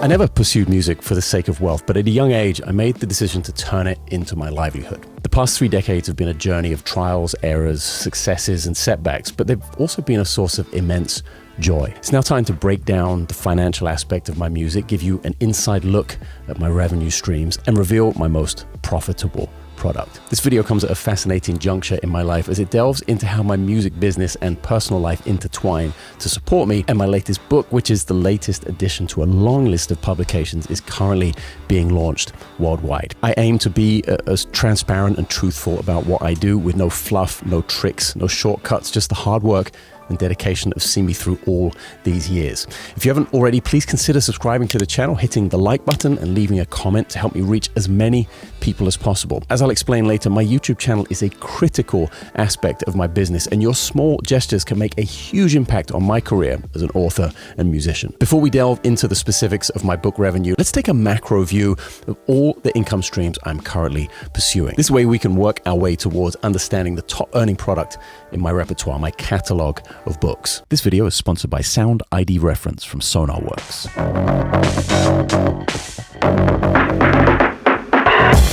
never pursued music for the sake of wealth, but at a young age, I made the decision to turn it into my livelihood. The past 3 decades have been a journey of trials, errors, successes, and setbacks, but they've also been a source of immense joy. It's now time to break down the financial aspect of my music, give you an inside look at my revenue streams, and reveal my most profitable product. This video comes at a fascinating juncture in my life as it delves into how my music business and personal life intertwine to support me, and my latest book, which is the latest addition to a long list of publications, is currently being launched worldwide. I aim to be as transparent and truthful about what I do, with no fluff, no tricks, no shortcuts, just the hard work and dedication of seeing me through all these years. If you haven't already, please consider subscribing to the channel, hitting the like button, and leaving a comment to help me reach as many people as possible. As I'll explain later, my YouTube channel is a critical aspect of my business, and your small gestures can make a huge impact on my career as an author and musician. Before we delve into the specifics of my book revenue, let's take a macro view of all the income streams I'm currently pursuing. This way we can work our way towards understanding the top earning product in my repertoire, my catalog of books. This video is sponsored by Sound ID Reference from SonarWorks.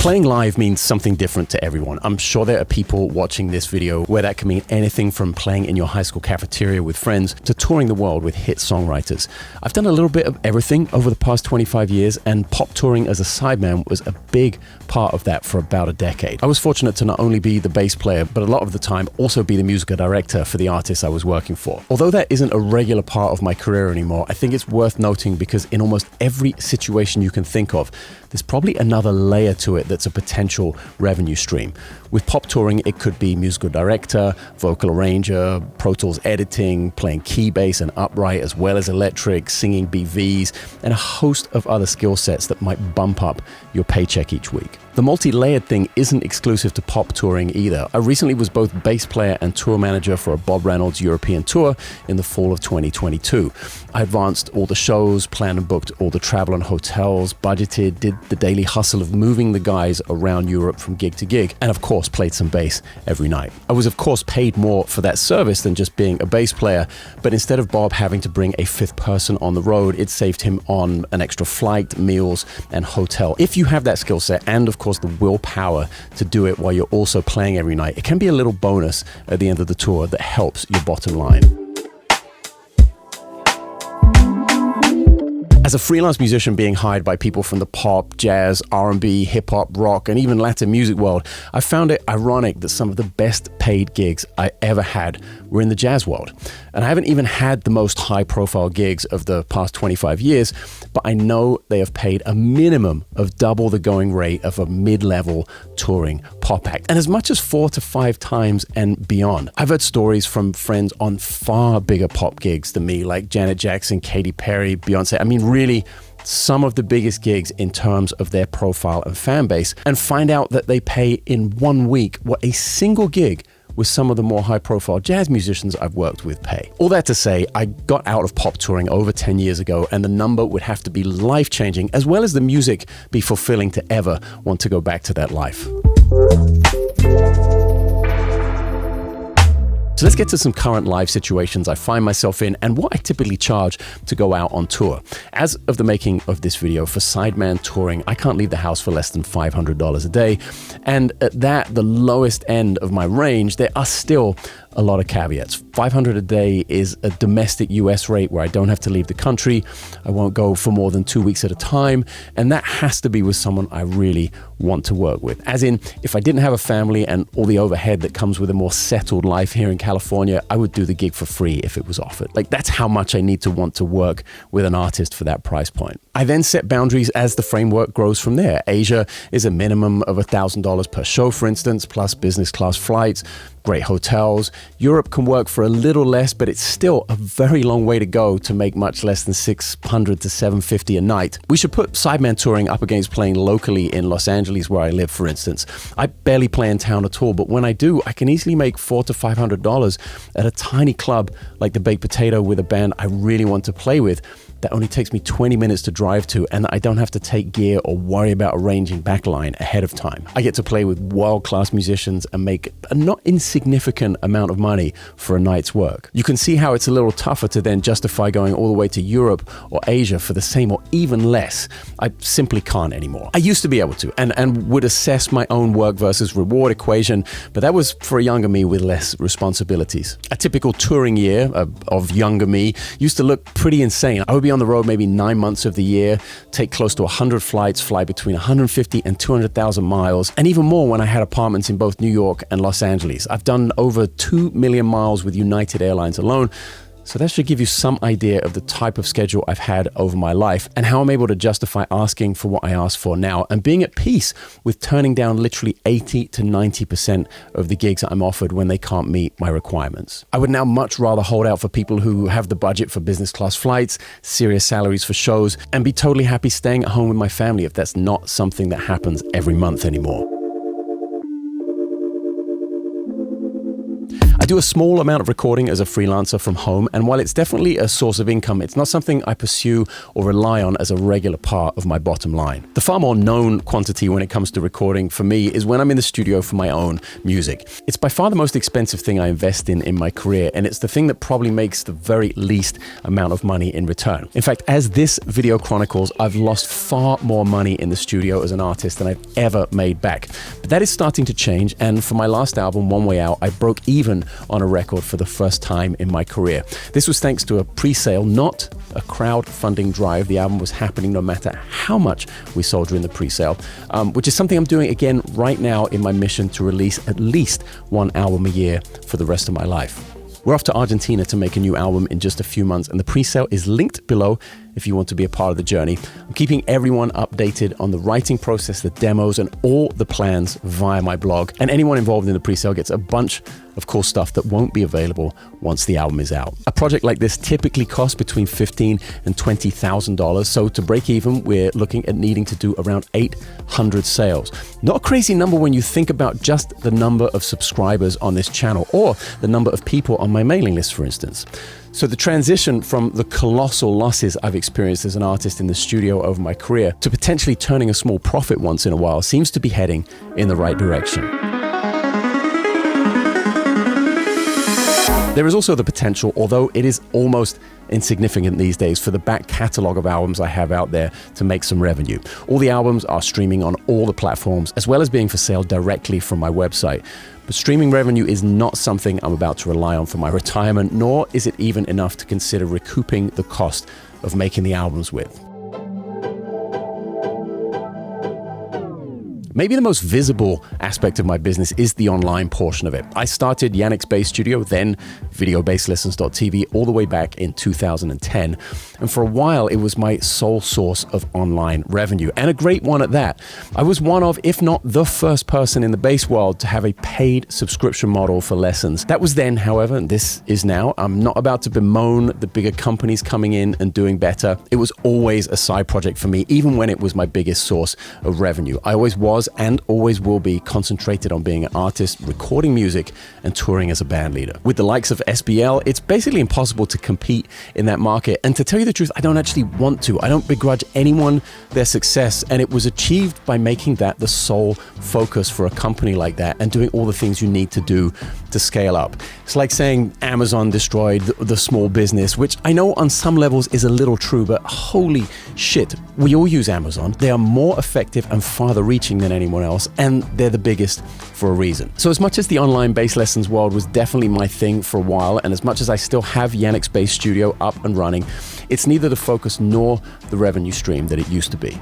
Playing live means something different to everyone. I'm sure there are people watching this video where that can mean anything from playing in your high school cafeteria with friends to touring the world with hit songwriters. I've done a little bit of everything over the past 25 years, and pop touring as a sideman was a big part of that for about a decade. I was fortunate to not only be the bass player, but a lot of the time also be the musical director for the artists I was working for. Although that isn't a regular part of my career anymore, I think it's worth noting because in almost every situation you can think of, there's probably another layer to it that's a potential revenue stream. With pop touring, it could be musical director, vocal arranger, Pro Tools editing, playing key bass and upright as well as electric, singing BVs, and a host of other skill sets that might bump up your paycheck each week. The multi-layered thing isn't exclusive to pop touring either. I recently was both bass player and tour manager for a Bob Reynolds European tour in the fall of 2022. I advanced all the shows, planned and booked all the travel and hotels, budgeted, did the daily hustle of moving the guys around Europe from gig to gig, and of course played some bass every night. I was of course paid more for that service than just being a bass player, but instead of Bob having to bring a 5th person on the road, it saved him on an extra flight, meals, and hotel. If you have that skill set and of course the willpower to do it while you're also playing every night, it can be a little bonus at the end of the tour that helps your bottom line. As a freelance musician being hired by people from the pop, jazz, R&B, hip-hop, rock, and even Latin music world, I found it ironic that some of the best paid gigs I ever had were in the jazz world. And I haven't even had the most high-profile gigs of the past 25 years, but I know they have paid a minimum of double the going rate of a mid-level touring pop act, and as much as 4 to 5 times and beyond. I've heard stories from friends on far bigger pop gigs than me, like Janet Jackson, Katy Perry, Beyonce. I mean, really, some of the biggest gigs in terms of their profile and fan base, and find out that they pay in 1 week what a single gig with some of the more high-profile jazz musicians I've worked with pay. All that to say, I got out of pop touring over 10 years ago, and the number would have to be life-changing, as well as the music be fulfilling to ever want to go back to that life. So let's get to some current live situations I find myself in and what I typically charge to go out on tour. As of the making of this video, for sideman touring, I can't leave the house for less than $500 a day. And at that, the lowest end of my range, there are still a lot of caveats. $500 a day is a domestic US rate where I don't have to leave the country. I won't go for more than 2 weeks at a time. And that has to be with someone I really want to work with. As in, if I didn't have a family and all the overhead that comes with a more settled life here in California, I would do the gig for free if it was offered. Like, that's how much I need to want to work with an artist for that price point. I then set boundaries as the framework grows from there. Asia is a minimum of $1,000 per show, for instance, plus business class flights, great hotels. Europe can work for a little less, but it's still a very long way to go to make much less than $600 to $750 a night. We should put sideman touring up against playing locally in Los Angeles, where I live, for instance. I barely play in town at all, but when I do, I can easily make $400 to $500 at a tiny club like the Baked Potato with a band I really want to play with. That only takes me 20 minutes to drive to, and I don't have to take gear or worry about arranging backline ahead of time. I get to play with world-class musicians and make a not insignificant amount of money for a night flights work. You can see how it's a little tougher to then justify going all the way to Europe or Asia for the same or even less. I simply can't anymore. I used to be able to and would assess my own work versus reward equation, but that was for a younger me with less responsibilities. A typical touring year of younger me used to look pretty insane. I would be on the road maybe 9 months of the year, take close to 100 flights, fly between 150 and 200,000 miles, and even more when I had apartments in both New York and Los Angeles. I've done over 2 million miles with United Airlines alone, so that should give you some idea of the type of schedule I've had over my life and how I'm able to justify asking for what I ask for now and being at peace with turning down literally 80 to 90% of the gigs I'm offered when they can't meet my requirements. I would now much rather hold out for people who have the budget for business class flights, serious salaries for shows, and be totally happy staying at home with my family if that's not something that happens every month anymore. I do a small amount of recording as a freelancer from home, and while it's definitely a source of income, it's not something I pursue or rely on as a regular part of my bottom line. The far more known quantity when it comes to recording for me is when I'm in the studio for my own music. It's by far the most expensive thing I invest in my career, and it's the thing that probably makes the very least amount of money in return. In fact, as this video chronicles, I've lost far more money in the studio as an artist than I've ever made back. But that is starting to change, and for my last album, One Way Out, I broke even on a record for the first time in my career. This was thanks to a pre-sale, not a crowdfunding drive. The album was happening no matter how much we sold during the pre-sale, which is something I'm doing again right now in my mission to release at least one album a year for the rest of my life. We're off to Argentina to make a new album in just a few months, and the pre-sale is linked below if you want to be a part of the journey. I'm keeping everyone updated on the writing process, the demos, and all the plans via my blog. And anyone involved in the pre-sale gets a bunch of cool stuff that won't be available once the album is out. A project like this typically costs between $15,000 and $20,000. So to break even, we're looking at needing to do around 800 sales. Not a crazy number when you think about just the number of subscribers on this channel or the number of people on my mailing list, for instance. So the transition from the colossal losses I've experienced as an artist in the studio over my career to potentially turning a small profit once in a while seems to be heading in the right direction. There is also the potential, although it is almost insignificant these days, for the back catalogue of albums I have out there to make some revenue. All the albums are streaming on all the platforms, as well as being for sale directly from my website. But streaming revenue is not something I'm about to rely on for my retirement, nor is it even enough to consider recouping the cost of making the albums with. Maybe the most visible aspect of my business is the online portion of it. I started Janek's Bass Studio, then videobasslessons.tv, all the way back in 2010. And for a while, it was my sole source of online revenue, and a great one at that. I was one of, if not the first person in the bass world to have a paid subscription model for lessons. That was then, however, and this is now. I'm not about to bemoan the bigger companies coming in and doing better. It was always a side project for me, even when it was my biggest source of revenue. I always was and always will be concentrated on being an artist, recording music, and touring as a band leader. With the likes of SBL, it's basically impossible to compete in that market. And to tell you the truth, I don't actually want to. I don't begrudge anyone their success. And it was achieved by making that the sole focus for a company like that and doing all the things you need to do to scale up. It's like saying Amazon destroyed the small business, which I know on some levels is a little true, but holy shit, we all use Amazon. They are more effective and farther reaching than anyone else, and they're the biggest for a reason. So as much as the online bass lessons world was definitely my thing for a while, and as much as I still have Janek's Bass Studio up and running, it's neither the focus nor the revenue stream that it used to be.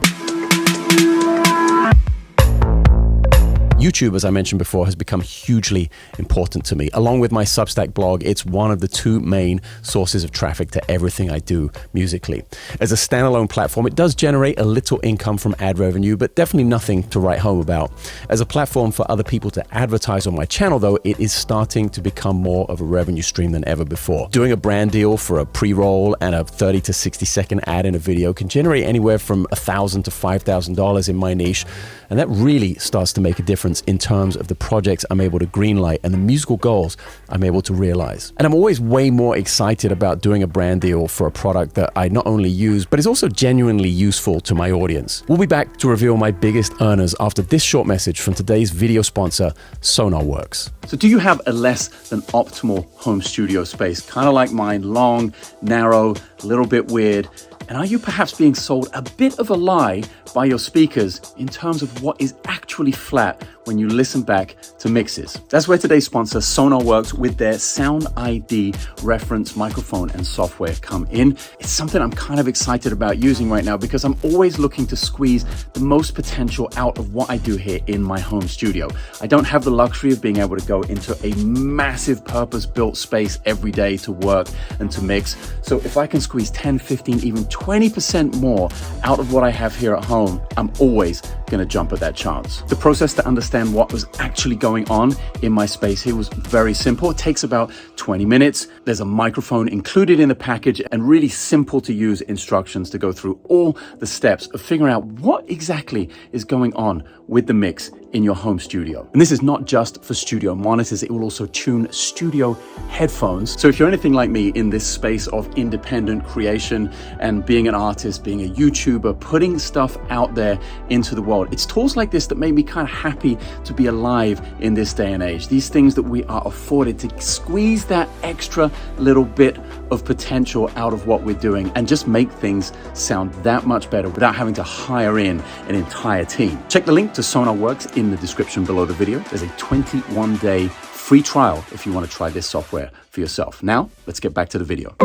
YouTube, as I mentioned before, has become hugely important to me. Along with my Substack blog, it's one of the two main sources of traffic to everything I do musically. As a standalone platform, it does generate a little income from ad revenue, but definitely nothing to write home about. As a platform for other people to advertise on my channel, though, it is starting to become more of a revenue stream than ever before. Doing a brand deal for a pre-roll and a 30 to 60 second ad in a video can generate anywhere from $1,000 to $5,000 in my niche. And that really starts to make a difference in terms of the projects I'm able to greenlight and the musical goals I'm able to realize. And I'm always way more excited about doing a brand deal for a product that I not only use, but is also genuinely useful to my audience. We'll be back to reveal my biggest earners after this short message from today's video sponsor, Sonarworks. So do you have a less than optimal home studio space? Kind of like mine, long, narrow, a little bit weird. And are you perhaps being sold a bit of a lie by your speakers in terms of what is actually flat when you listen back to mixes? That's where today's sponsor, Sonarworks, with their Sound ID reference microphone and software come in. It's something I'm kind of excited about using right now because I'm always looking to squeeze the most potential out of what I do here in my home studio. I don't have the luxury of being able to go into a massive purpose-built space every day to work and to mix. So if I can squeeze 10, 15, even 20% more out of what I have here at home, I'm always going to jump at that chance. The process to understand what was actually going on in my space here was very simple. It takes about 20 minutes. There's a microphone included in the package and really simple to use instructions to go through all the steps of figuring out what exactly is going on with the mix in your home studio. And this is not just for studio monitors, it will also tune studio headphones. So if you're anything like me in this space of independent creation and being an artist, being a YouTuber, putting stuff out there into the world, it's tools like this that make me kind of happy to be alive in this day and age. These things that we are afforded to squeeze that extra little bit of potential out of what we're doing and just make things sound that much better without having to hire in an entire team. Check the link to Sonarworks in the description below the video. There's a 21-day free trial if you want to try this software for yourself. Now, let's get back to the video.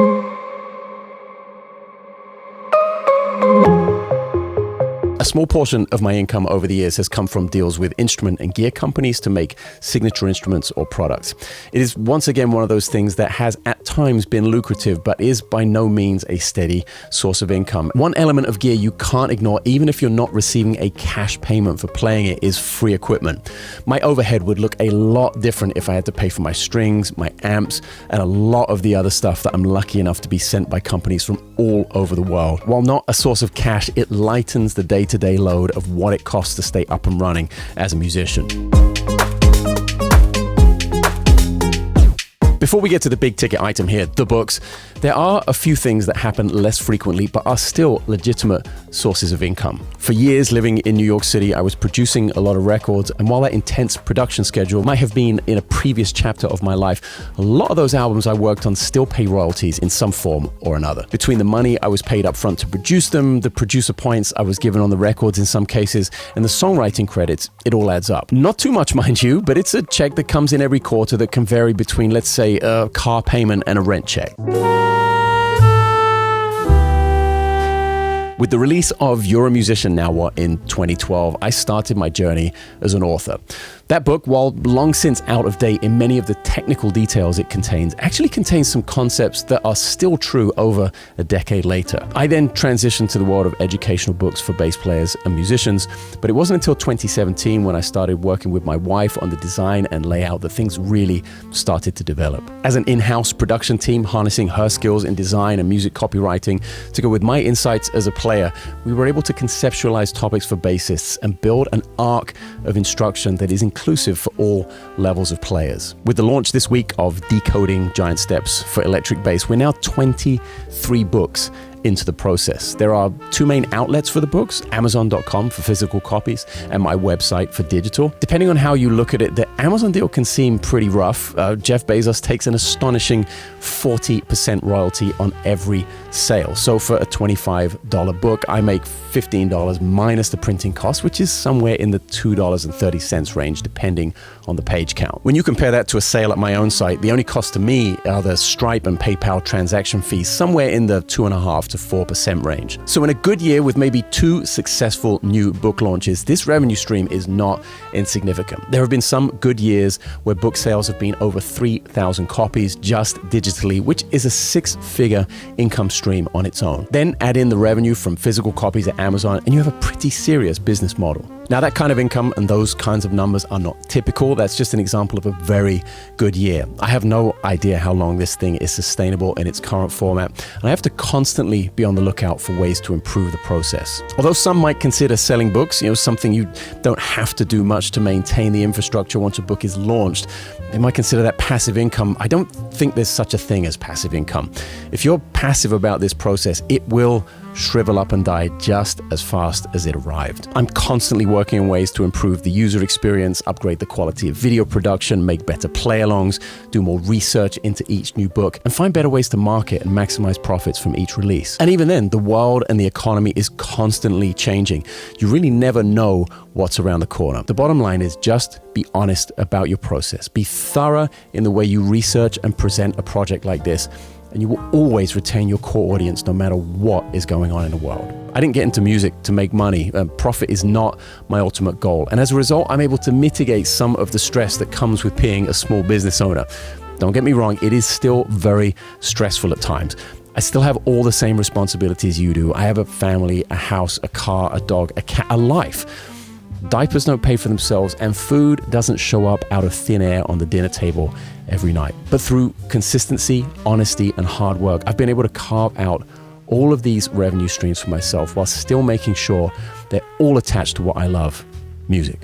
A small portion of my income over the years has come from deals with instrument and gear companies to make signature instruments or products. It is once again one of those things that has at times been lucrative, but is by no means a steady source of income. One element of gear you can't ignore, even if you're not receiving a cash payment for playing it, is free equipment. My overhead would look a lot different if I had to pay for my strings, my amps, and a lot of the other stuff that I'm lucky enough to be sent by companies from all over the world. While not a source of cash, it lightens the day-to-day load of what it costs to stay up and running as a musician. Before we get to the big ticket item here, the books, there are a few things that happen less frequently but are still legitimate sources of income. For years living in New York City, I was producing a lot of records, and while that intense production schedule might have been in a previous chapter of my life, a lot of those albums I worked on still pay royalties in some form or another. Between the money I was paid up front to produce them, the producer points I was given on the records in some cases, and the songwriting credits, it all adds up. Not too much, mind you, but it's a check that comes in every quarter that can vary between, let's say, a car payment and a rent check. With the release of You're a Musician Now What in 2012, I started my journey as an author. That book, while long since out of date in many of the technical details it contains, actually contains some concepts that are still true over a decade later. I then transitioned to the world of educational books for bass players and musicians, but it wasn't until 2017 when I started working with my wife on the design and layout that things really started to develop. As an in-house production team, harnessing her skills in design and music copywriting to go with my insights as a player, we were able to conceptualize topics for bassists and build an arc of instruction that is inclusive for all levels of players. With the launch this week of Decoding Giant Steps for Electric Bass, we're now 23 books into the process. There are two main outlets for the books, Amazon.com for physical copies and my website for digital. Depending on how you look at it, the Amazon deal can seem pretty rough. Jeff Bezos takes an astonishing 40% royalty on every sale. So for a $25 book, I make $15 minus the printing cost, which is somewhere in the $2.30 range, depending on the page count. When you compare that to a sale at my own site, the only cost to me are the Stripe and PayPal transaction fees, somewhere in the 2.5% to 4% range. So in a good year with maybe 2 successful new book launches, this revenue stream is not insignificant. There have been some good years where book sales have been over 3,000 copies just digitally, which is a 6-figure income stream on its own. Then add in the revenue from physical copies at Amazon and you have a pretty serious business model. Now that kind of income and those kinds of numbers are not typical. That's just an example of a very good year. I have no idea how long this thing is sustainable in its current format, and I have to constantly definitely be on the lookout for ways to improve the process. Although some might consider selling books, something you don't have to do much to maintain the infrastructure once a book is launched. They might consider that passive income. I don't think there's such a thing as passive income. If you're passive about this process, it will shrivel up and die just as fast as it arrived. I'm constantly working on ways to improve the user experience, upgrade the quality of video production, make better play-alongs, do more research into each new book, and find better ways to market and maximize profits from each release. And even then, the world and the economy is constantly changing. You really never know what's around the corner. The bottom line is just be honest about your process. Be thorough in the way you research and present a project like this, and you will always retain your core audience no matter what is going on in the world. I didn't get into music to make money. Profit is not my ultimate goal. And as a result, I'm able to mitigate some of the stress that comes with being a small business owner. Don't get me wrong, it is still very stressful at times. I still have all the same responsibilities you do. I have a family, a house, a car, a dog, a cat, a life. Diapers don't pay for themselves, and food doesn't show up out of thin air on the dinner table every night. But through consistency, honesty, and hard work, I've been able to carve out all of these revenue streams for myself while still making sure they're all attached to what I love, music.